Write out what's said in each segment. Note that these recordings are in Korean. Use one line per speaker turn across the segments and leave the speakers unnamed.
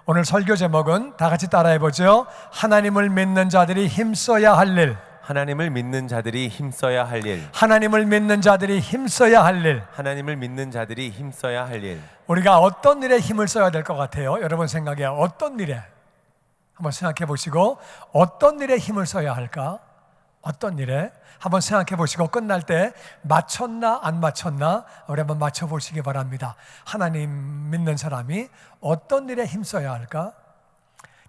오늘 설교 제목은 다 같이 따라해 보죠. 하나님을 믿는 자들이 힘써야 할 일.
하나님을 믿는 자들이 힘써야 할 일.
하나님을 믿는 자들이 힘써야 할 일.
하나님을 믿는 자들이 힘써야 할 일.
우리가 어떤 일에 힘을 써야 될 것 같아요? 여러분 생각에 어떤 일에? 한번 생각해 보시고 어떤 일에 힘을 써야 할까? 어떤 일에? 한번 생각해 보시고 끝날 때 맞췄나 안 맞췄나 우리 한번 맞춰 보시기 바랍니다. 하나님 믿는 사람이 어떤 일에 힘 써야 할까?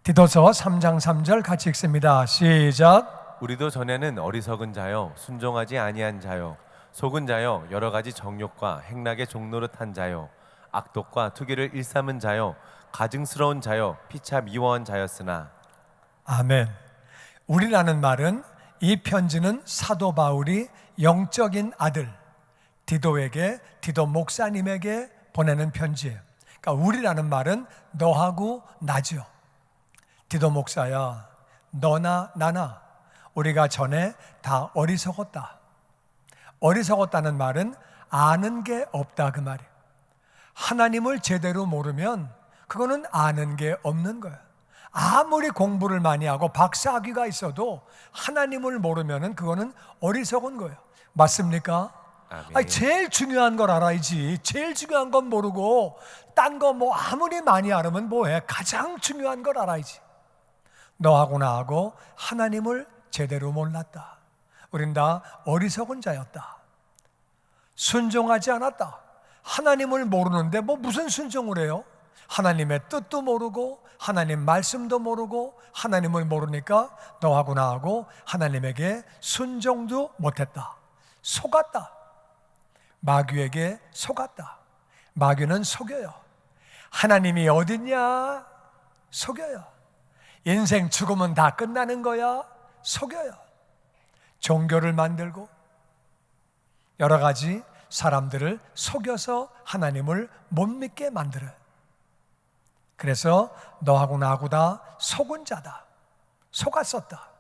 디도서 3장 3절 같이 읽습니다. 시작.
우리도 전에는 어리석은 자요 순종하지 아니한 자요 속은 자요 여러 가지 정욕과 행락의 종노릇한 자요 악독과 투기를 일삼은 자요 가증스러운 자요 피차 미워한 자였으나.
아멘. 우리라는 말은 이 편지는 사도 바울이 영적인 아들 디도에게, 디도 목사님에게 보내는 편지예요. 그러니까 우리라는 말은 너하고 나죠. 디도 목사야, 너나 나나 우리가 전에 다 어리석었다. 어리석었다는 말은 아는 게 없다 그 말이에요. 하나님을 제대로 모르면 그거는 아는 게 없는 거예요. 아무리 공부를 많이 하고 박사학위가 있어도 하나님을 모르면 그거는 어리석은 거예요. 맞습니까? 아니, 제일 중요한 걸 알아야지. 제일 중요한 건 모르고 딴 거 뭐 아무리 많이 알으면 뭐해. 가장 중요한 걸 알아야지. 너하고 나하고 하나님을 제대로 몰랐다. 우린 다 어리석은 자였다. 순종하지 않았다. 하나님을 모르는데 뭐 무슨 순종을 해요? 하나님의 뜻도 모르고 하나님 말씀도 모르고 하나님을 모르니까 너하고 나하고 하나님에게 순종도 못했다. 속았다. 마귀에게 속았다. 마귀는 속여요. 하나님이 어딨냐? 속여요. 인생 죽으면 다 끝나는 거야? 속여요. 종교를 만들고 여러 가지 사람들을 속여서 하나님을 못 믿게 만들어요. 그래서 너하고 나하고 다 속은 자다. 속았었다.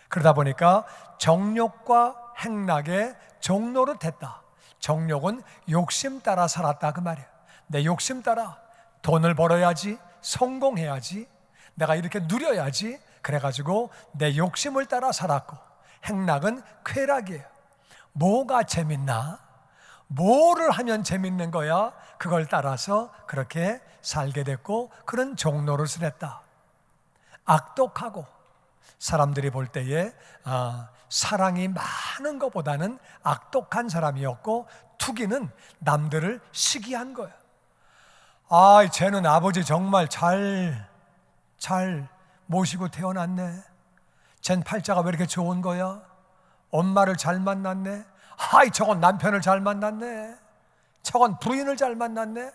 그러다 보니까 정욕과 행락의 종노릇 했다. 정욕은 욕심 따라 살았다 그 말이에요. 내 욕심 따라 돈을 벌어야지, 성공해야지, 내가 이렇게 누려야지, 그래가지고 내 욕심을 따라 살았고, 행락은 쾌락이에요. 뭐가 재밌나? 뭐를 하면 재밌는 거야? 그걸 따라서 그렇게 살게 됐고 그런 종노릇을 했다. 악독하고 사람들이 볼 때에 사랑이 많은 것보다는 악독한 사람이었고 투기는 남들을 시기한 거예요. 아, 쟤는 아버지 정말 잘 모시고 태어났네. 쟨 팔자가 왜 이렇게 좋은 거야? 엄마를 잘 만났네. 아이, 저건 남편을 잘 만났네. 저건 부인을 잘 만났네.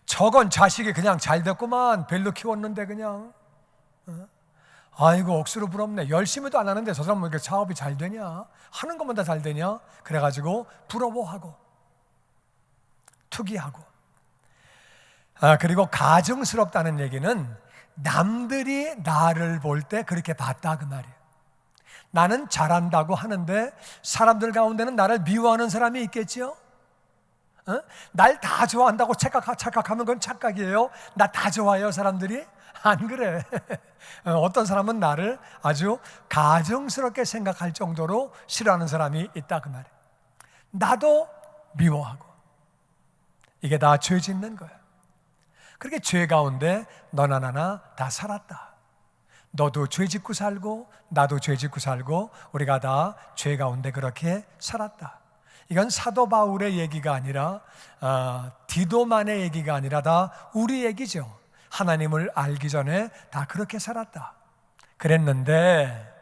저건 자식이 그냥 잘 됐구만. 별로 키웠는데 그냥. 아이고, 억수로 부럽네. 열심히도 안 하는데 저 사람은 이렇게 사업이 잘 되냐? 하는 것만 다 잘 되냐? 그래가지고 부러워하고 투기하고. 그리고 가증스럽다는 얘기는 남들이 나를 볼 때 그렇게 봤다 그 말이에요. 나는 잘한다고 하는데 사람들 가운데는 나를 미워하는 사람이 있겠죠? 날 다 좋아한다고 착각하면 그건 착각이에요. 나 다 좋아해요 사람들이? 안 그래. 어떤 사람은 나를 아주 가증스럽게 생각할 정도로 싫어하는 사람이 있다 그 말이에요. 나도 미워하고. 이게 다 죄 짓는 거예요. 그렇게 죄 가운데 너나 나나 다 살았다. 너도 죄 짓고 살고 나도 죄 짓고 살고 우리가 다 죄 가운데 그렇게 살았다. 이건 사도 바울의 얘기가 아니라 디도만의 얘기가 아니라 다 우리 얘기죠. 하나님을 알기 전에 다 그렇게 살았다. 그랬는데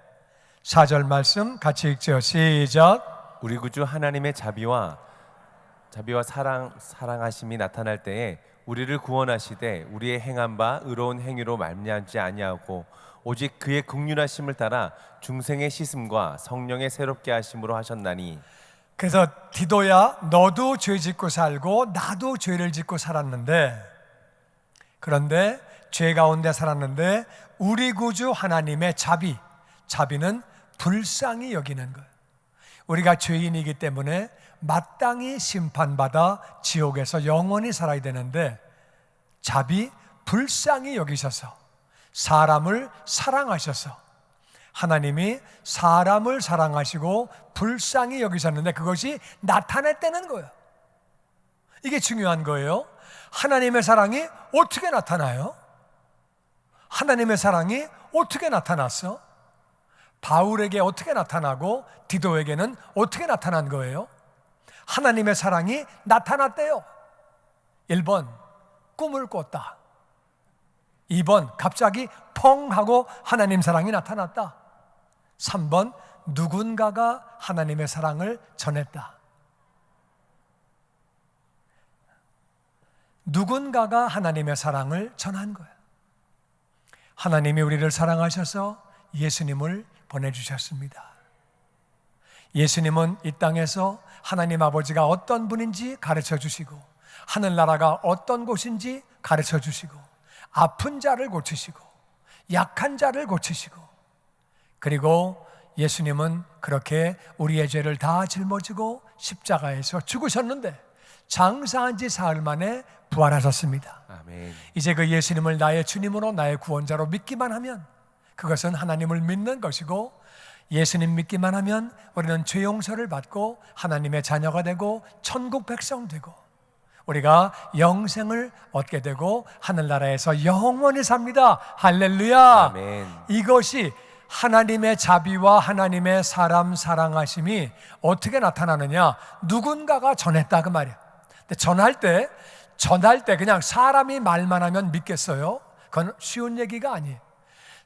4절 말씀 같이 읽죠. 시작.
우리 구주 하나님의 자비와 사랑하심이 나타날 때에 우리를 구원하시되 우리의 행한 바 의로운 행위로 말미암지 아니하고 오직 그의 긍휼하심을 따라 중생의 씻음과 성령의 새롭게 하심으로 하셨나니.
그래서 디도야, 너도 죄 짓고 살고 나도 죄를 짓고 살았는데, 그런데 죄 가운데 살았는데 우리 구주 하나님의 자비는 불쌍히 여기는 거예요. 우리가 죄인이기 때문에 마땅히 심판받아 지옥에서 영원히 살아야 되는데 자비, 불쌍히 여기셔서 사람을 사랑하셔서, 하나님이 사람을 사랑하시고 불쌍히 여기셨는데 그것이 나타났다는 거예요. 이게 중요한 거예요. 하나님의 사랑이 어떻게 나타나요? 하나님의 사랑이 어떻게 나타났어? 바울에게 어떻게 나타나고 디도에게는 어떻게 나타난 거예요? 하나님의 사랑이 나타났대요. 1번, 꿈을 꿨다. 2번, 갑자기 펑 하고 하나님 사랑이 나타났다. 3번, 누군가가 하나님의 사랑을 전했다. 누군가가 하나님의 사랑을 전한 거예요. 하나님이 우리를 사랑하셔서 예수님을 보내주셨습니다. 예수님은 이 땅에서 하나님 아버지가 어떤 분인지 가르쳐 주시고, 하늘나라가 어떤 곳인지 가르쳐 주시고, 아픈 자를 고치시고 약한 자를 고치시고, 그리고 예수님은 그렇게 우리의 죄를 다 짊어지고 십자가에서 죽으셨는데 장사한 지 사흘 만에 부활하셨습니다.
아멘.
이제 그 예수님을 나의 주님으로 나의 구원자로 믿기만 하면 그것은 하나님을 믿는 것이고, 예수님 믿기만 하면 우리는 죄 용서를 받고 하나님의 자녀가 되고 천국 백성 되고 우리가 영생을 얻게 되고 하늘나라에서 영원히 삽니다. 할렐루야.
아멘.
이것이 하나님의 자비와 하나님의 사람 사랑하심이 어떻게 나타나느냐? 누군가가 전했다 그 말이야. 근데 전할 때 그냥 사람이 말만 하면 믿겠어요? 그건 쉬운 얘기가 아니에요.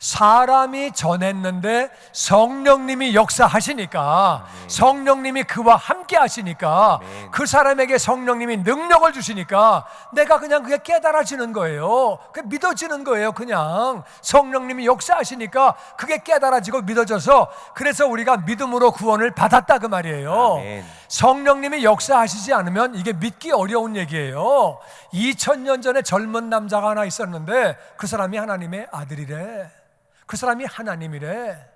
사람이 전했는데 성령님이 역사하시니까, 성령님이 그와 함께 하시니까, 그 사람에게 성령님이 능력을 주시니까 내가 그냥 그게 깨달아지는 거예요. 그게 믿어지는 거예요. 그냥 성령님이 역사하시니까 그게 깨달아지고 믿어져서, 그래서 우리가 믿음으로 구원을 받았다 그 말이에요.
아멘.
성령님이 역사하시지 않으면 이게 믿기 어려운 얘기예요. 2000년 전에 젊은 남자가 하나 있었는데 그 사람이 하나님의 아들이래. 그 사람이 하나님이래.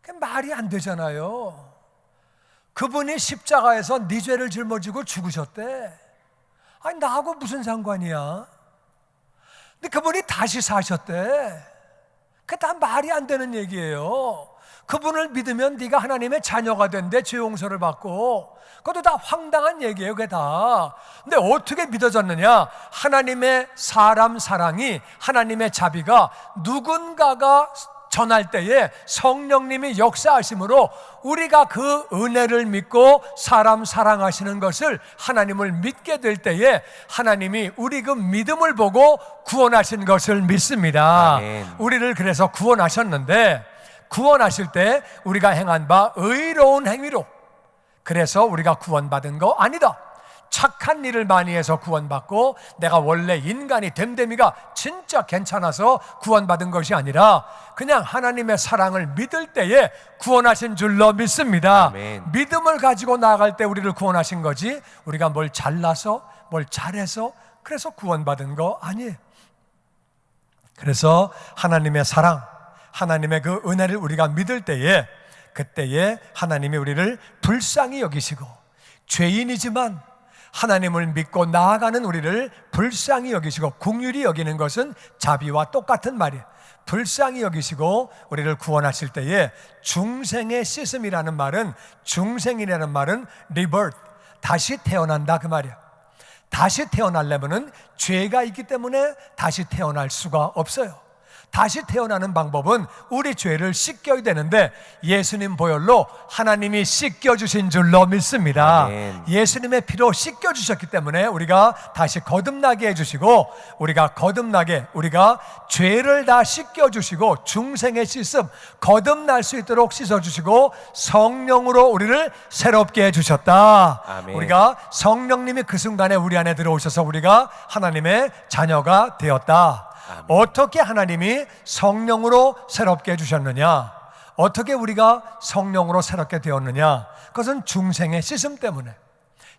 그게 말이 안 되잖아요. 그분이 십자가에서 네 죄를 짊어지고 죽으셨대. 아니 나하고 무슨 상관이야? 근데 그분이 다시 사셨대. 그게 다 말이 안 되는 얘기예요. 그분을 믿으면 네가 하나님의 자녀가 된대. 죄 용서를 받고. 그것도 다 황당한 얘기예요. 그게 다. 근데 어떻게 믿어졌느냐? 하나님의 사람 사랑이, 하나님의 자비가 누군가가 전할 때에 성령님이 역사하심으로 우리가 그 은혜를 믿고 사람 사랑하시는 것을, 하나님을 믿게 될 때에 하나님이 우리 그 믿음을 보고 구원하신 것을 믿습니다.
아멘.
우리를 그래서 구원하셨는데, 구원하실 때 우리가 행한 바 의로운 행위로, 그래서 우리가 구원받은 거 아니다. 착한 일을 많이 해서 구원받고 내가 원래 인간이 됨됨이가 진짜 괜찮아서 구원받은 것이 아니라 그냥 하나님의 사랑을 믿을 때에 구원하신 줄로 믿습니다.
아멘.
믿음을 가지고 나아갈 때 우리를 구원하신 거지, 우리가 뭘 잘나서 뭘 잘해서 그래서 구원받은 거 아니에요. 그래서 하나님의 사랑, 하나님의 그 은혜를 우리가 믿을 때에, 그때에 하나님이 우리를 불쌍히 여기시고, 죄인이지만 하나님을 믿고 나아가는 우리를 불쌍히 여기시고, 긍휼히 여기는 것은 자비와 똑같은 말이에요. 불쌍히 여기시고 우리를 구원하실 때에 중생의 씻음이라는 말은, 중생이라는 말은 rebirth, 다시 태어난다 그 말이에요. 다시 태어나려면은 죄가 있기 때문에 다시 태어날 수가 없어요. 다시 태어나는 방법은 우리 죄를 씻겨야 되는데 예수님 보혈로 하나님이 씻겨주신 줄로 믿습니다.
아멘.
예수님의 피로 씻겨주셨기 때문에 우리가 다시 거듭나게 해주시고, 우리가 거듭나게, 우리가 죄를 다 씻겨주시고 중생의 씻음, 거듭날 수 있도록 씻어주시고 성령으로 우리를 새롭게 해주셨다.
아멘.
우리가 성령님이 그 순간에 우리 안에 들어오셔서 우리가 하나님의 자녀가 되었다.
아멘.
어떻게 하나님이 성령으로 새롭게 해주셨느냐? 어떻게 우리가 성령으로 새롭게 되었느냐? 그것은 중생의 씻음 때문에,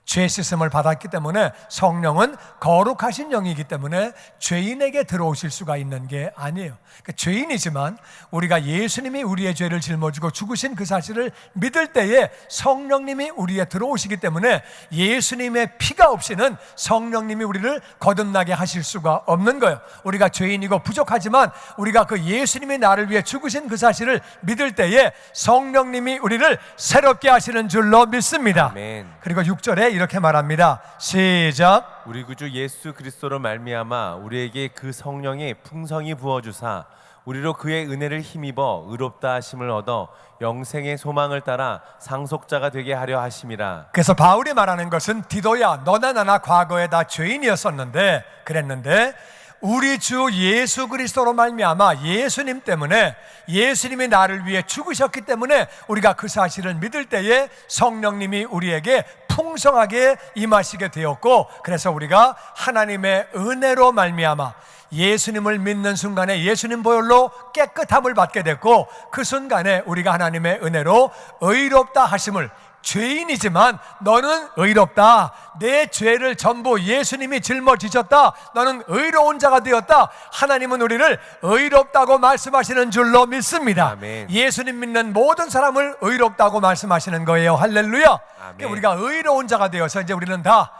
죄 씻음을 받았기 때문에 성령은 거룩하신 영이기 때문에 죄인에게 들어오실 수가 있는 게 아니에요. 그러니까 죄인이지만 우리가 예수님이 우리의 죄를 짊어지고 죽으신 그 사실을 믿을 때에 성령님이 우리에 들어오시기 때문에 예수님의 피가 없이는 성령님이 우리를 거듭나게 하실 수가 없는 거예요. 우리가 죄인이고 부족하지만 우리가 그 예수님이 나를 위해 죽으신 그 사실을 믿을 때에 성령님이 우리를 새롭게 하시는 줄로 믿습니다.
아멘.
그리고 6절에 이렇게 말합니다. 시작.
우리 구주 예수 그리스도로 말미암아 우리에게 그 성령의 풍성이 부어 주사 우리로 그의 은혜를 힘입어 의롭다 하심을 얻어 영생의 소망을 따라 상속자가 되게 하려 하심이라.
그래서 바울이 말하는 것은 디도야, 너나 나나 과거에 다 죄인이었었는데 그랬는데 우리 주 예수 그리스도로 말미암아 예수님 때문에 예수님이 나를 위해 죽으셨기 때문에 우리가 그 사실을 믿을 때에 성령님이 우리에게 풍성하게 임하시게 되었고, 그래서 우리가 하나님의 은혜로 말미암아 예수님을 믿는 순간에 예수님 보혈로 깨끗함을 받게 됐고, 그 순간에 우리가 하나님의 은혜로 의롭다 하심을, 죄인이지만 너는 의롭다, 내 죄를 전부 예수님이 짊어지셨다, 너는 의로운 자가 되었다, 하나님은 우리를 의롭다고 말씀하시는 줄로 믿습니다.
아멘.
예수님 믿는 모든 사람을 의롭다고 말씀하시는 거예요. 할렐루야.
아멘.
우리가 의로운 자가 되어서 이제 우리는 다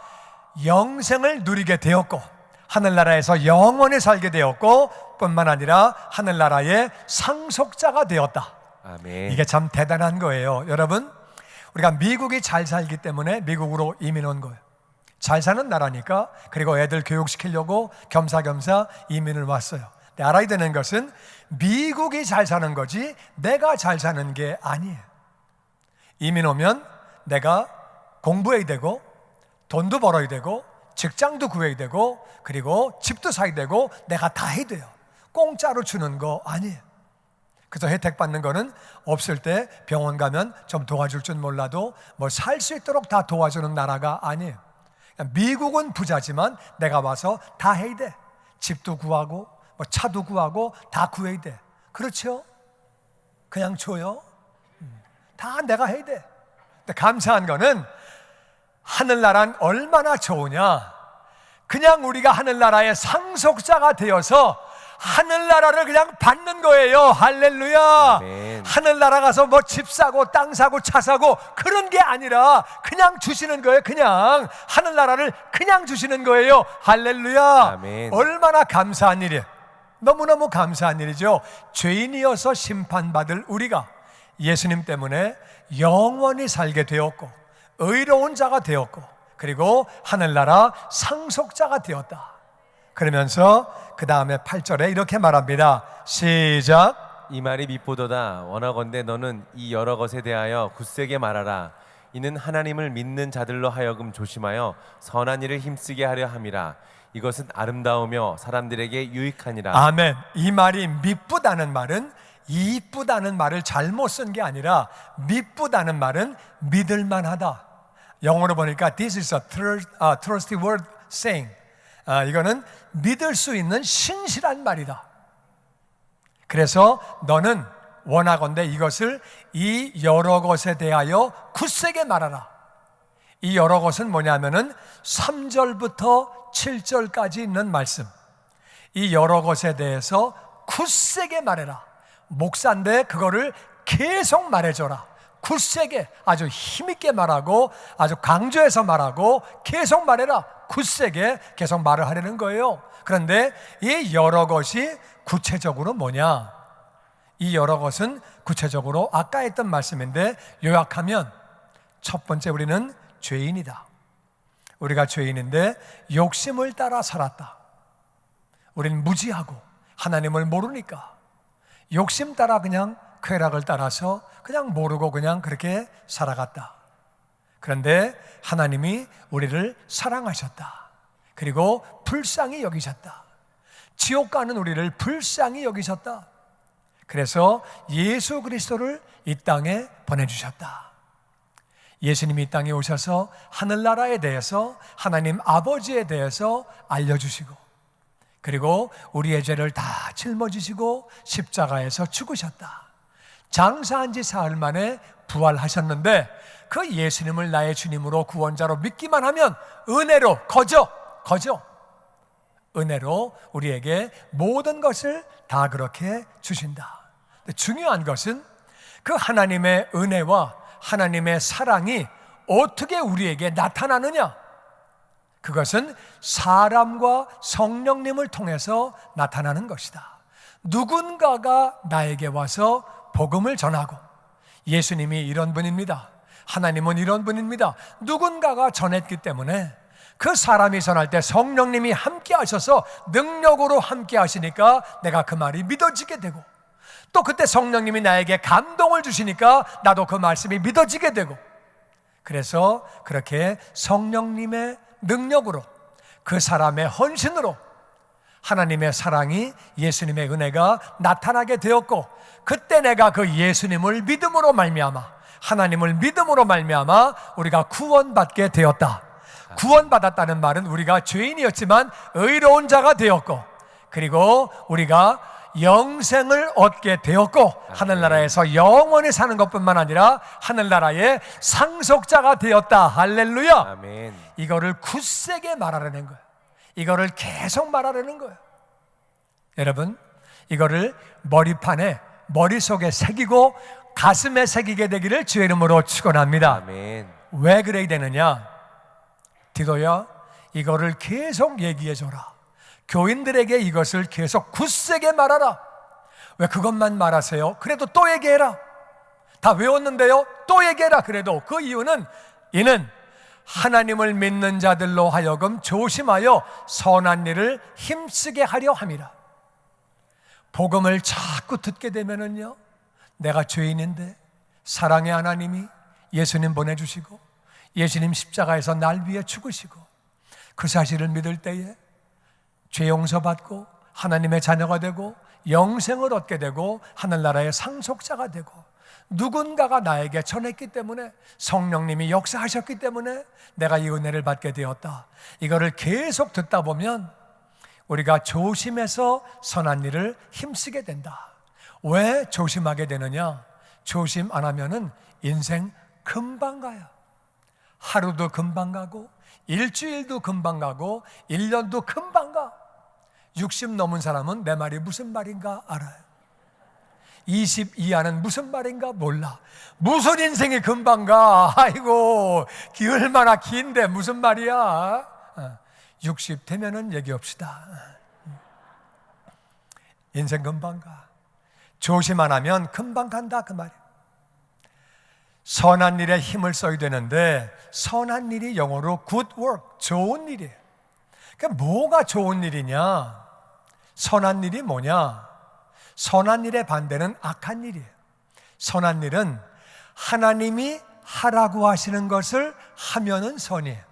영생을 누리게 되었고 하늘나라에서 영원히 살게 되었고 뿐만 아니라 하늘나라의 상속자가 되었다.
아멘.
이게 참 대단한 거예요. 여러분, 우리가 미국이 잘 살기 때문에 미국으로 이민 온 거예요. 잘 사는 나라니까. 그리고 애들 교육시키려고 겸사겸사 이민을 왔어요. 근데 알아야 되는 것은 미국이 잘 사는 거지 내가 잘 사는 게 아니에요. 이민 오면 내가 공부해야 되고 돈도 벌어야 되고 직장도 구해야 되고 그리고 집도 사야 되고 내가 다 해야 돼요. 공짜로 주는 거 아니에요. 그래서 혜택 받는 거는 없을 때 병원 가면 좀 도와줄 줄 몰라도 뭐 살 수 있도록 다 도와주는 나라가 아니에요. 미국은 부자지만 내가 와서 다 해야 돼. 집도 구하고 뭐 차도 구하고 다 구해야 돼. 그렇죠? 그냥 줘요? 다 내가 해야 돼. 근데 감사한 거는 하늘나라는 얼마나 좋으냐. 그냥 우리가 하늘나라의 상속자가 되어서 하늘나라를 그냥 받는 거예요. 할렐루야.
아멘.
하늘나라 가서 뭐 집 사고 땅 사고 차 사고 그런 게 아니라 그냥 주시는 거예요. 그냥 하늘나라를 그냥 주시는 거예요. 할렐루야.
아멘.
얼마나 감사한 일이에요. 너무너무 감사한 일이죠. 죄인이어서 심판받을 우리가 예수님 때문에 영원히 살게 되었고 의로운 자가 되었고 그리고 하늘나라 상속자가 되었다. 그러면서 그 다음에 8절에 이렇게 말합니다. 시작.
이 말이 미쁘도다. 원하건대 너는 이 여러 것에 대하여 굳세게 말하라. 이는 하나님을 믿는 자들로 하여금 조심하여 선한 일을 힘쓰게 하려 함이라. 이것은 아름다우며 사람들에게 유익하니라.
아멘. 이 말이 미쁘다는 말은 이쁘다는 말을 잘못 쓴 게 아니라 미쁘다는 말은 믿을만하다. 영어로 보니까 This is a trustworthy word saying. 이거는 믿을 수 있는 신실한 말이다. 그래서 너는 원하건대 이것을 이 여러 것에 대하여 굳세게 말하라. 이 여러 것은 뭐냐면은 3절부터 7절까지 있는 말씀. 이 여러 것에 대해서 굳세게 말해라. 목사인데 그거를 계속 말해줘라. 굳세게, 아주 힘있게 말하고 아주 강조해서 말하고 계속 말해라. 굳세게 계속 말을 하려는 거예요. 그런데 이 여러 것이 구체적으로 뭐냐? 이 여러 것은 구체적으로 아까 했던 말씀인데 요약하면 첫 번째, 우리는 죄인이다. 우리가 죄인인데 욕심을 따라 살았다. 우리는 무지하고 하나님을 모르니까 욕심 따라 그냥 쾌락을 따라서 그냥 모르고 그냥 그렇게 살아갔다. 그런데 하나님이 우리를 사랑하셨다. 그리고 불쌍히 여기셨다. 지옥 가는 우리를 불쌍히 여기셨다. 그래서 예수 그리스도를 이 땅에 보내주셨다. 예수님이 이 땅에 오셔서 하늘나라에 대해서 하나님 아버지에 대해서 알려주시고 그리고 우리의 죄를 다 짊어지시고 십자가에서 죽으셨다. 장사한 지 사흘 만에 부활하셨는데 그 예수님을 나의 주님으로 구원자로 믿기만 하면 은혜로 거저 은혜로 우리에게 모든 것을 다 그렇게 주신다. 중요한 것은 그 하나님의 은혜와 하나님의 사랑이 어떻게 우리에게 나타나느냐? 그것은 사람과 성령님을 통해서 나타나는 것이다. 누군가가 나에게 와서 복음을 전하고, 예수님이 이런 분입니다, 하나님은 이런 분입니다, 누군가가 전했기 때문에 그 사람이 전할 때 성령님이 함께 하셔서 능력으로 함께 하시니까 내가 그 말이 믿어지게 되고, 또 그때 성령님이 나에게 감동을 주시니까 나도 그 말씀이 믿어지게 되고, 그래서 그렇게 성령님의 능력으로, 그 사람의 헌신으로 하나님의 사랑이, 예수님의 은혜가 나타나게 되었고, 그때 내가 그 예수님을 믿음으로 말미암아, 하나님을 믿음으로 말미암아 우리가 구원받게 되었다. 구원받았다는 말은 우리가 죄인이었지만 의로운 자가 되었고, 그리고 우리가 영생을 얻게 되었고, 하늘나라에서 영원히 사는 것뿐만 아니라 하늘나라의 상속자가 되었다. 할렐루야.
아멘.
이거를 굳세게 말하려는 거예요. 이거를 계속 말하려는 거예요. 여러분, 이거를 머리판에, 머릿속에 새기고 가슴에 새기게 되기를 주의 이름으로 축원합니다.
아멘.
왜 그래야 되느냐? 디도야, 이거를 계속 얘기해줘라. 교인들에게 이것을 계속 굳세게 말하라. 왜 그것만 말하세요? 그래도 또 얘기해라. 다 외웠는데요, 또 얘기해라. 그래도 그 이유는, 이는 하나님을 믿는 자들로 하여금 조심하여 선한 일을 힘쓰게 하려 함이라. 복음을 자꾸 듣게 되면은요, 내가 죄인인데 사랑의 하나님이 예수님 보내주시고 예수님 십자가에서 날 위해 죽으시고, 그 사실을 믿을 때에 죄 용서받고 하나님의 자녀가 되고 영생을 얻게 되고 하늘나라의 상속자가 되고, 누군가가 나에게 전했기 때문에, 성령님이 역사하셨기 때문에 내가 이 은혜를 받게 되었다. 이거를 계속 듣다 보면 우리가 조심해서 선한 일을 힘쓰게 된다. 왜 조심하게 되느냐? 조심 안 하면은 인생 금방 가요. 하루도 금방 가고, 일주일도 금방 가고, 1년도 금방 가. 60 넘은 사람은 내 말이 무슨 말인가 알아요. 20 이하는 무슨 말인가 몰라. 무슨 인생이 금방 가. 아이고, 얼마나 긴데 무슨 말이야. 60 되면은 얘기합시다. 인생 금방 가. 조심 안 하면 금방 간다, 그 말이에요. 선한 일에 힘을 써야 되는데, 선한 일이 영어로 good work, 좋은 일이에요. 그러니까 뭐가 좋은 일이냐? 선한 일이 뭐냐? 선한 일의 반대는 악한 일이에요. 선한 일은 하나님이 하라고 하시는 것을 하면은 선이에요.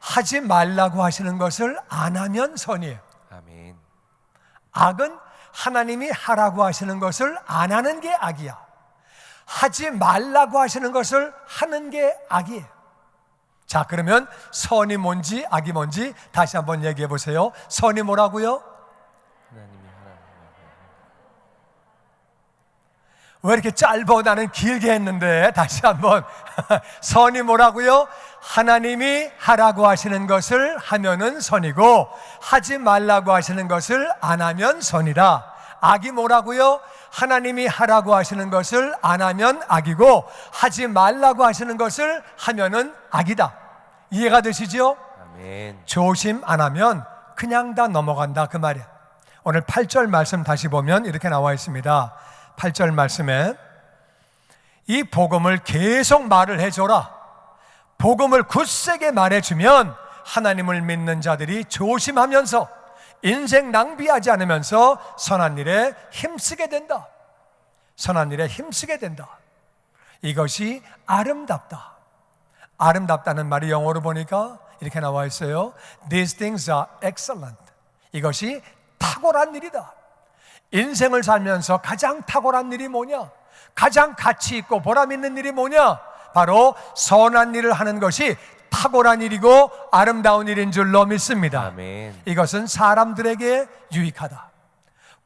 하지 말라고 하시는 것을 안 하면 선이에요.
아멘.
악은 하나님이 하라고 하시는 것을 안 하는 게 악이야. 하지 말라고 하시는 것을 하는 게 악이에요. 자, 그러면 선이 뭔지 악이 뭔지 다시 한번 얘기해 보세요. 선이 뭐라고요?
하나님이 하라고.
왜 이렇게 짧아? 나는 길게 했는데. 다시 한번. 선이 뭐라고요? 하나님이 하라고 하시는 것을 하면은 선이고, 하지 말라고 하시는 것을 안 하면 선이다. 악이 뭐라고요? 하나님이 하라고 하시는 것을 안 하면 악이고, 하지 말라고 하시는 것을 하면은 악이다. 이해가 되시죠?
아멘.
조심 안 하면 그냥 다 넘어간다, 그 말이야. 오늘 8절 말씀 다시 보면 이렇게 나와 있습니다. 8절 말씀에 이 복음을 계속 말을 해줘라. 복음을 굳세게 말해주면 하나님을 믿는 자들이 조심하면서 인생 낭비하지 않으면서 선한 일에 힘쓰게 된다. 선한 일에 힘쓰게 된다. 이것이 아름답다. 아름답다는 말이 영어로 보니까 이렇게 나와 있어요. These things are excellent. 이것이 탁월한 일이다. 인생을 살면서 가장 탁월한 일이 뭐냐? 가장 가치 있고 보람 있는 일이 뭐냐? 바로 선한 일을 하는 것이 탁월한 일이고 아름다운 일인 줄로 믿습니다.
아멘.
이것은 사람들에게 유익하다.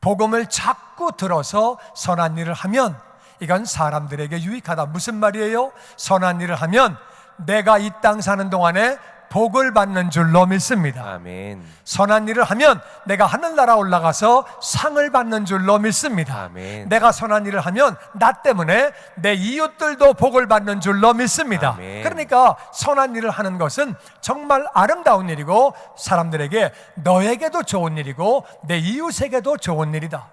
복음을 자꾸 들어서 선한 일을 하면 이건 사람들에게 유익하다. 무슨 말이에요? 선한 일을 하면 내가 이 땅 사는 동안에 복을 받는 줄로 믿습니다.
아멘.
선한 일을 하면 내가 하늘나라 올라가서 상을 받는 줄로 믿습니다.
아멘.
내가 선한 일을 하면 나 때문에 내 이웃들도 복을 받는 줄로 믿습니다.
아멘.
그러니까 선한 일을 하는 것은 정말 아름다운 일이고 사람들에게 너에게도 좋은 일이고 내 이웃에게도 좋은 일이다.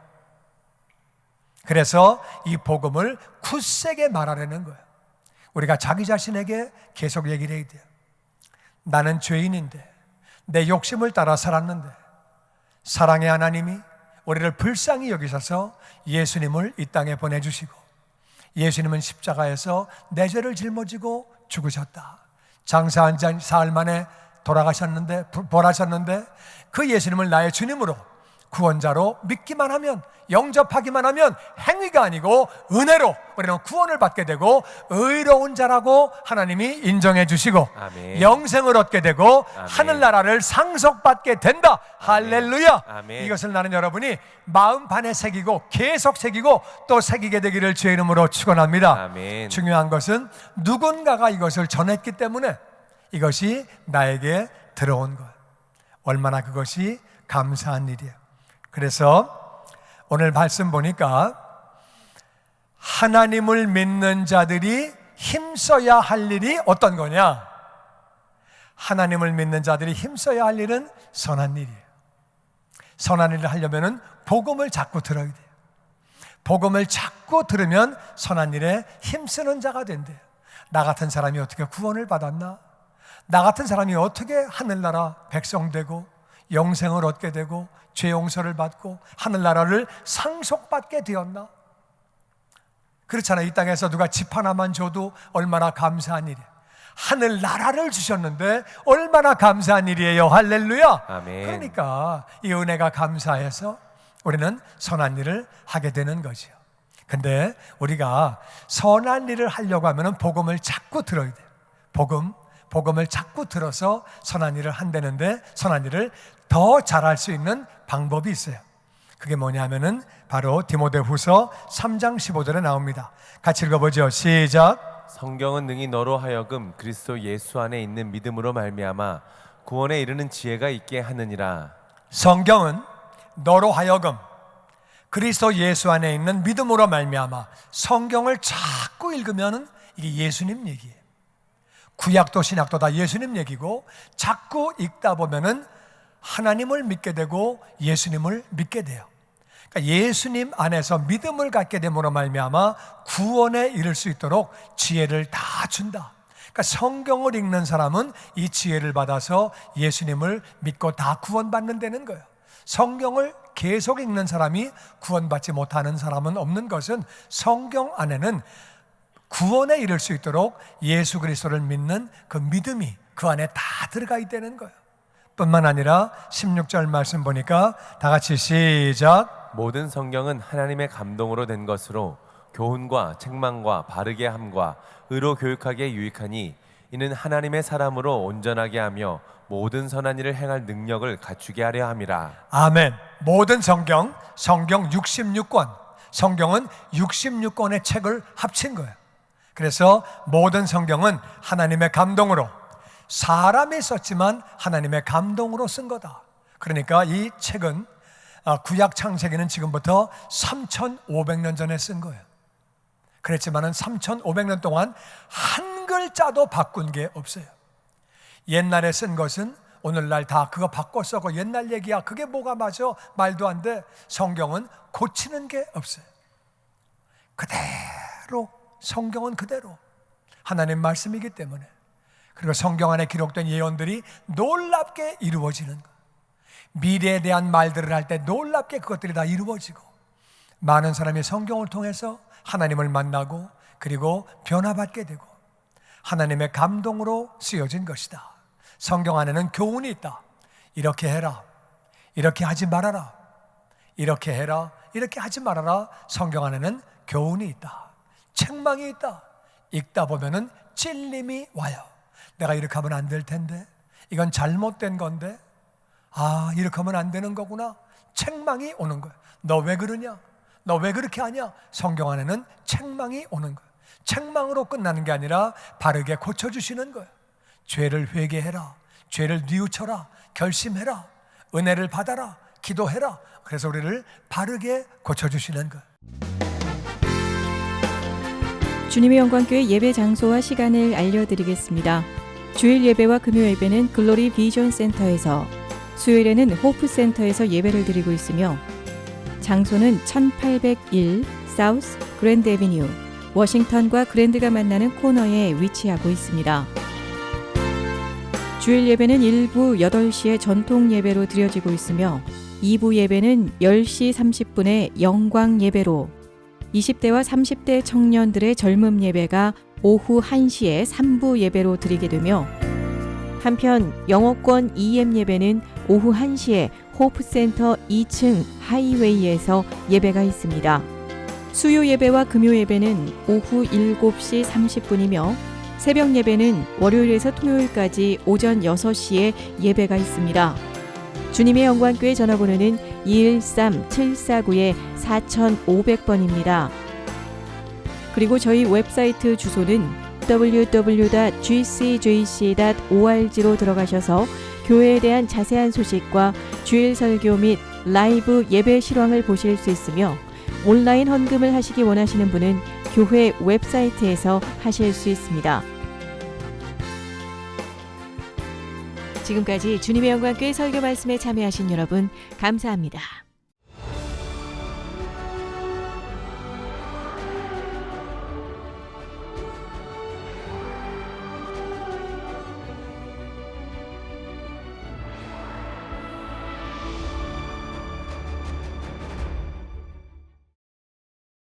그래서 이 복음을 굳세게 말하려는 거예요. 우리가 자기 자신에게 계속 얘기를 해야 돼요. 나는 죄인인데 내 욕심을 따라 살았는데 사랑의 하나님이 우리를 불쌍히 여기셔서 예수님을 이 땅에 보내주시고 예수님은 십자가에서 내 죄를 짊어지고 죽으셨다. 장사 한 사흘 만에 부활하셨는데 그 예수님을 나의 주님으로 구원자로 믿기만 하면, 영접하기만 하면 행위가 아니고 은혜로 우리는 구원을 받게 되고 의로운 자라고 하나님이 인정해 주시고
아멘.
영생을 얻게 되고
아멘.
하늘나라를 상속받게 된다.
아멘.
할렐루야.
아멘.
이것을 나는 여러분이 마음판에 새기고 계속 새기고 또 새기게 되기를 주의 이름으로 축원합니다.
아멘.
중요한 것은 누군가가 이것을 전했기 때문에 이것이 나에게 들어온 것. 얼마나 그것이 감사한 일이에요. 그래서 오늘 말씀 보니까 하나님을 믿는 자들이 힘써야 할 일이 어떤 거냐? 하나님을 믿는 자들이 힘써야 할 일은 선한 일이에요. 선한 일을 하려면 복음을 자꾸 들어야 돼요. 복음을 자꾸 들으면 선한 일에 힘쓰는 자가 된대요. 나 같은 사람이 어떻게 구원을 받았나? 나 같은 사람이 어떻게 하늘나라 백성 되고 영생을 얻게 되고 죄 용서를 받고 하늘나라를 상속받게 되었나? 그렇잖아요. 이 땅에서 누가 집 하나만 줘도 얼마나 감사한 일이에요. 하늘나라를 주셨는데 얼마나 감사한 일이에요. 할렐루야.
아멘.
그러니까 이 은혜가 감사해서 우리는 선한 일을 하게 되는 거죠. 근데 우리가 선한 일을 하려고 하면 복음을 자꾸 들어야 돼요. 복음을 자꾸 들어서 선한 일을 한다는데 선한 일을 더 잘할 수 있는 방법이 있어요. 그게 뭐냐면은 바로 디모데후서 3장 15절에 나옵니다. 같이 읽어보죠. 시작.
성경은 능히 너로 하여금 그리스도 예수 안에 있는 믿음으로 말미암아 구원에 이르는 지혜가 있게 하느니라.
성경은 너로 하여금 그리스도 예수 안에 있는 믿음으로 말미암아. 성경을 자꾸 읽으면은 이게 예수님 얘기예요. 구약도 신약도 다 예수님 얘기고 자꾸 읽다 보면은 하나님을 믿게 되고 예수님을 믿게 돼요. 그러니까 예수님 안에서 믿음을 갖게 됨으로 말미암아 구원에 이를 수 있도록 지혜를 다 준다. 그러니까 성경을 읽는 사람은 이 지혜를 받아서 예수님을 믿고 다 구원받는 되는 거예요. 성경을 계속 읽는 사람이 구원받지 못하는 사람은 없는 것은 성경 안에는 구원에 이를 수 있도록 예수 그리스도를 믿는 그 믿음이 그 안에 다 들어가 있다는 거예요. 뿐만 아니라 16절 말씀 보니까 다 같이 시작.
모든 성경은 하나님의 감동으로 된 것으로 교훈과 책망과 바르게 함과 의로 교육하기에 유익하니 이는 하나님의 사람으로 온전하게 하며 모든 선한 일을 행할 능력을 갖추게 하려 함이라.
아멘. 모든 성경 66권. 성경은 66권의 책을 합친 거예요. 그래서 모든 성경은 하나님의 감동으로 사람이 썼지만 하나님의 감동으로 쓴 거다. 그러니까 이 책은 구약 창세기는 지금부터 3,500년 전에 쓴 거예요. 그랬지만은 3,500년 동안 한 글자도 바꾼 게 없어요. 옛날에 쓴 것은 오늘날 다 그거 바꿔 써고 옛날 얘기야. 그게 뭐가 맞아? 말도 안 돼. 성경은 고치는 게 없어요. 그대로 성경은 그대로 하나님 말씀이기 때문에. 그리고 성경 안에 기록된 예언들이 놀랍게 이루어지는 것. 미래에 대한 말들을 할 때 놀랍게 그것들이 다 이루어지고 많은 사람이 성경을 통해서 하나님을 만나고 그리고 변화받게 되고 하나님의 감동으로 쓰여진 것이다. 성경 안에는 교훈이 있다. 이렇게 해라. 이렇게 하지 말아라. 이렇게 해라. 이렇게 하지 말아라. 성경 안에는 교훈이 있다. 책망이 있다. 읽다 보면은 찔림이 와요. 내가 이렇게 하면 안 될 텐데, 이건 잘못된 건데, 아, 이렇게 하면 안 되는 거구나. 책망이 오는 거야. 너 왜 그러냐? 너 왜 그렇게 하냐? 성경 안에는 책망이 오는 거예요. 책망으로 끝나는 게 아니라 바르게 고쳐주시는 거예요. 죄를 회개해라, 죄를 뉘우쳐라, 결심해라, 은혜를 받아라, 기도해라. 그래서 우리를 바르게 고쳐주시는 거예요.
주님의 영광교회 예배 장소와 시간을 알려드리겠습니다. 주일 예배와 금요 예배는 글로리 비전 센터에서, 수요일에는 호프 센터에서 예배를 드리고 있으며, 장소는 1801 사우스 그랜드 애비뉴, 워싱턴과 그랜드가 만나는 코너에 위치하고 있습니다. 주일 예배는 1부 8시에 전통 예배로 드려지고 있으며 2부 예배는 10시 30분에 영광 예배로, 20대와 30대 청년들의 젊음 예배가 오후 1시에 3부 예배로 드리게 되며, 한편 영어권 EM 예배는 오후 1시에 호프센터 2층 하이웨이에서 예배가 있습니다. 수요 예배와 금요 예배는 오후 7시 30분이며 새벽 예배는 월요일에서 토요일까지 오전 6시에 예배가 있습니다. 주님의 영광교회 전화번호는 213-749-4500번입니다. 그리고 저희 웹사이트 주소는 www.gcjc.org로 들어가셔서 교회에 대한 자세한 소식과 주일 설교 및 라이브 예배 실황을 보실 수 있으며, 온라인 헌금을 하시기 원하시는 분은 교회 웹사이트에서 하실 수 있습니다. 지금까지 주님의 영광교회 설교 말씀에 참여하신 여러분 감사합니다.